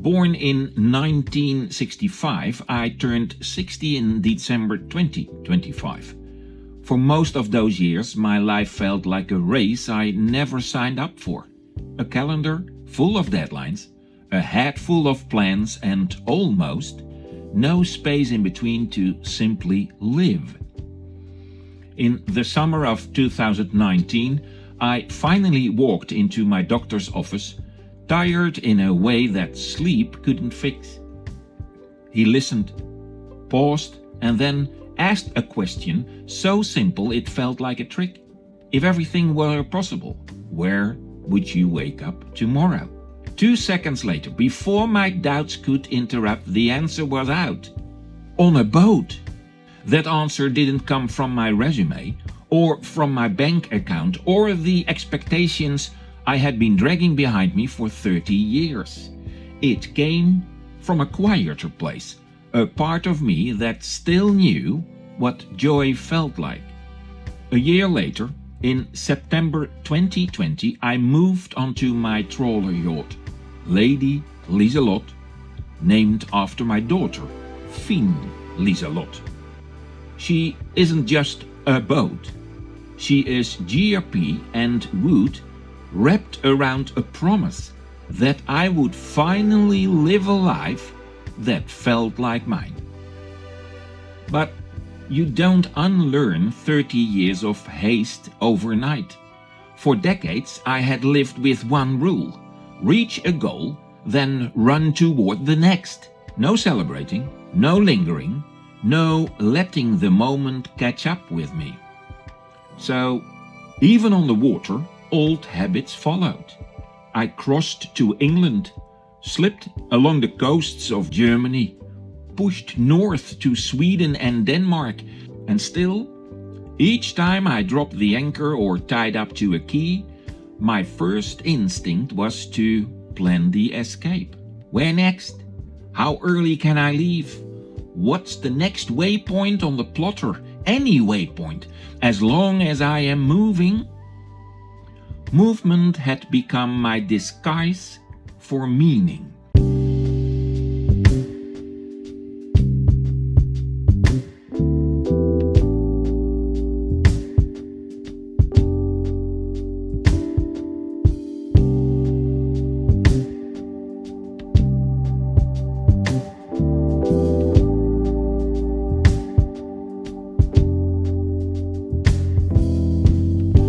Born in 1965, I turned 60 in December 2025. For most of those years, my life felt like a race I never signed up for. A calendar full of deadlines, a head full of plans, and almost no space in between to simply live. In the summer of 2019, I finally walked into my doctor's office, tired in a way that sleep couldn't fix. He listened, paused, and then asked a question so simple it felt like a trick. If everything were possible, where would you wake up tomorrow? 2 seconds later, before my doubts could interrupt, the answer was out. On a boat. That answer didn't come from my resume, or from my bank account, or the expectations I had been dragging behind me for 30 years. It came from a quieter place, a part of me that still knew what joy felt like. A year later, in September 2020, I moved onto my trawler yacht, Lady Lieselot, named after my daughter, Fien Lieselot. She isn't just a boat. She is GRP and wood wrapped around a promise that I would finally live a life that felt like mine. But you don't unlearn 30 years of haste overnight. For decades, I had lived with one rule: reach a goal, then run toward the next. No celebrating, no lingering, no letting the moment catch up with me. So, even on the water, old habits followed. I crossed to England, slipped along the coasts of Germany, pushed north to Sweden and Denmark, and still, each time I dropped the anchor or tied up to a quay, my first instinct was to plan the escape. Where next? How early can I leave? What's the next waypoint on the plotter? Any waypoint, as long as I am moving. Movement had become my disguise for meaning.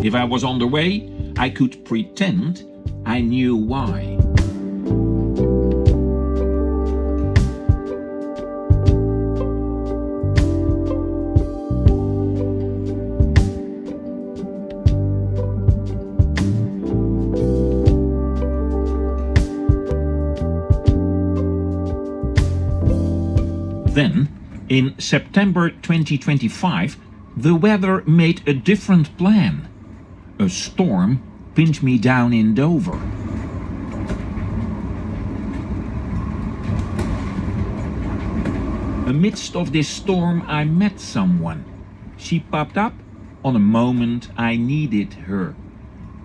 If I was on the way, I could pretend I knew why. Then, in September 2025, the weather made a different plan. A storm pinned me down in Dover. Amidst of this storm, I met someone. She popped up on a moment I needed her.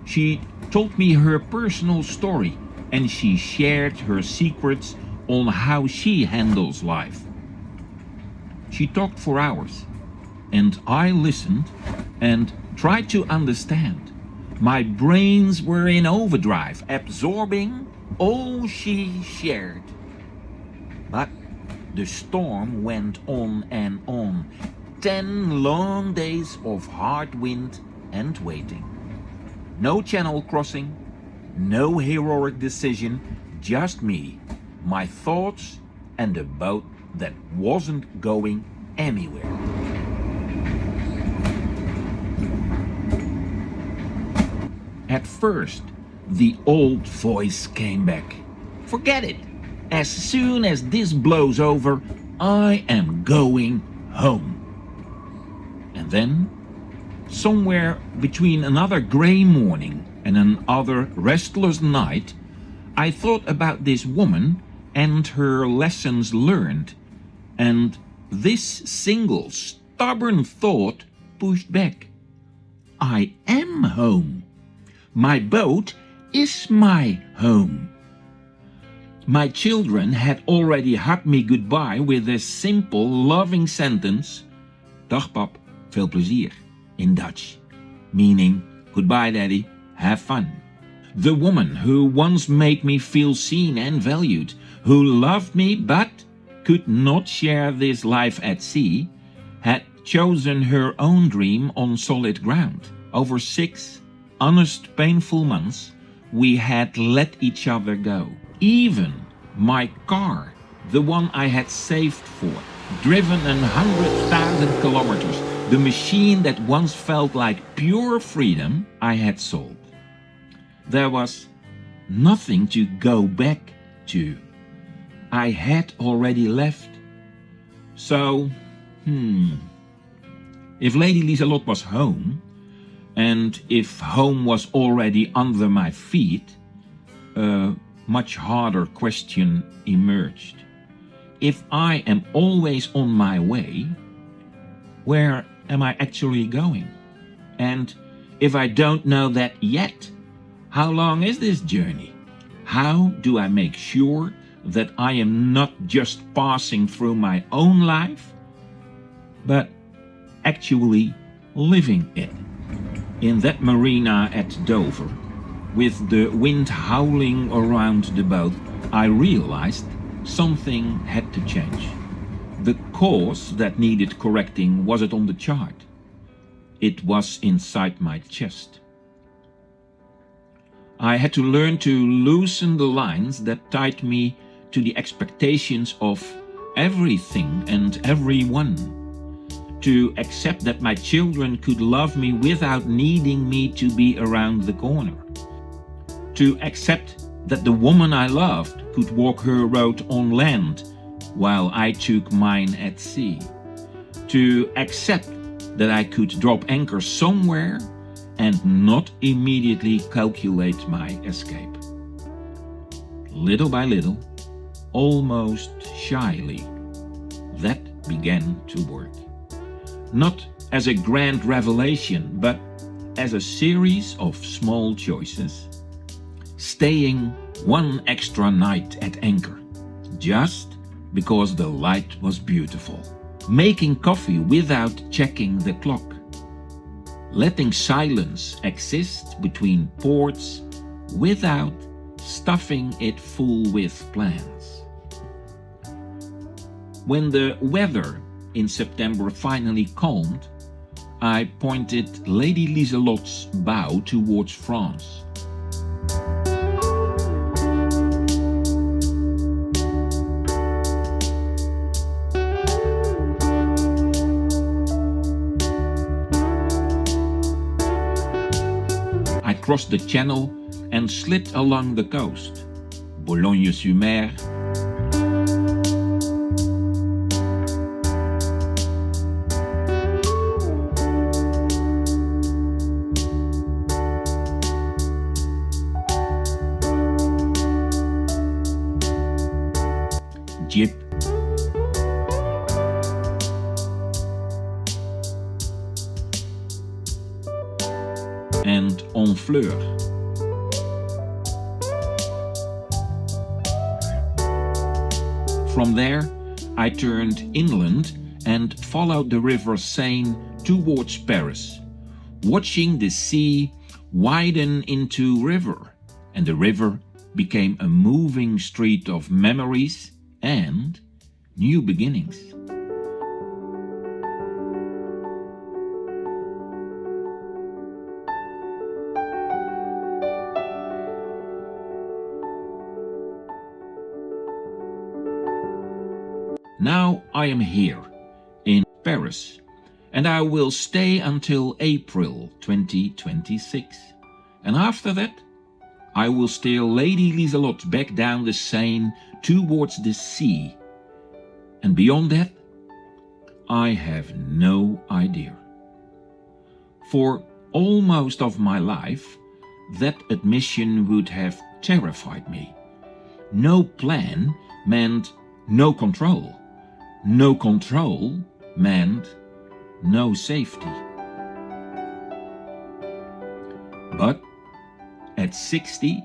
She told me her personal story, and she shared her secrets on how she handles life. She talked for hours, and I listened and tried to understand. My brains were in overdrive, absorbing all she shared. But the storm went on and on. 10 long days of hard wind and waiting. No channel crossing, no heroic decision, just me, my thoughts, and a boat that wasn't going anywhere. At first, the old voice came back. Forget it. As soon as this blows over, I am going home. And then, somewhere between another grey morning and another restless night, I thought about this woman and her lessons learned. And this single stubborn thought pushed back. I am home. My boat is my home. My children had already hugged me goodbye with a simple, loving sentence, Dag pap, veel plezier, in Dutch, meaning, goodbye daddy, have fun. The woman who once made me feel seen and valued, who loved me but could not share this life at sea, had chosen her own dream on solid ground. Over 6 honest, painful months, we had let each other go. Even my car, the one I had saved for, driven 100,000 kilometers, the machine that once felt like pure freedom, I had sold. There was nothing to go back to. I had already left. So, if Lady Lieselot was home, and if home was already under my feet, a much harder question emerged. If I am always on my way, where am I actually going? And if I don't know that yet, how long is this journey? How do I make sure that I am not just passing through my own life, but actually living it? In that marina at Dover, with the wind howling around the boat, I realized something had to change. The course that needed correcting wasn't on the chart. It was inside my chest. I had to learn to loosen the lines that tied me to the expectations of everything and everyone. To accept that my children could love me without needing me to be around the corner. To accept that the woman I loved could walk her road on land while I took mine at sea. To accept that I could drop anchor somewhere and not immediately calculate my escape. Little by little, almost shyly, that began to work. Not as a grand revelation, but as a series of small choices. Staying one extra night at anchor, just because the light was beautiful. Making coffee without checking the clock. Letting silence exist between ports without stuffing it full with plans. When the weather in September finally calmed, I pointed Lady Lieselot's bow towards France. I crossed the channel and slid along the coast. Boulogne-sur-Mer, Dieppe, and Honfleur. From there, I turned inland and followed the river Seine towards Paris, watching the sea widen into river, and the river became a moving street of memories and new beginnings. Now I am here in Paris, and I will stay until April 2026. And after that, I will steer Lady Lieselot back down the Seine towards the sea. And beyond that, I have no idea. For almost of my life, that admission would have terrified me. No plan meant no control. No control meant no safety. But at 60,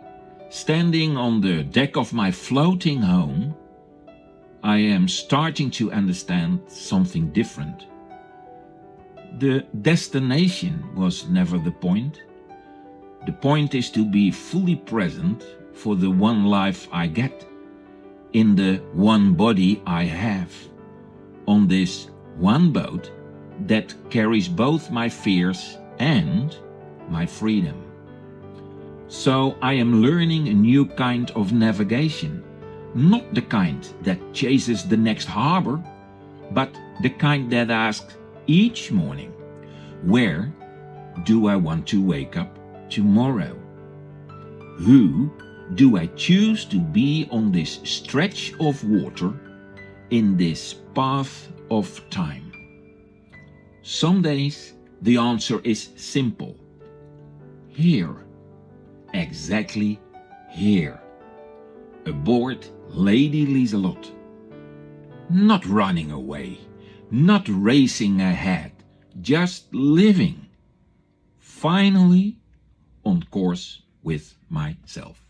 Standing on the deck of my floating home, I am starting to understand something different. The destination was never the point. The point is to be fully present for the one life I get, in the one body I have, on this one boat that carries both my fears and my freedom. So I am learning a new kind of navigation, not the kind that chases the next harbor, but the kind that asks each morning, where do I want to wake up tomorrow? Who do I choose to be on this stretch of water, in this path of time? Some days the answer is simple. Here. Exactly here. Aboard Lady Lieselot. Not running away, not racing ahead, just living. Finally on course with myself.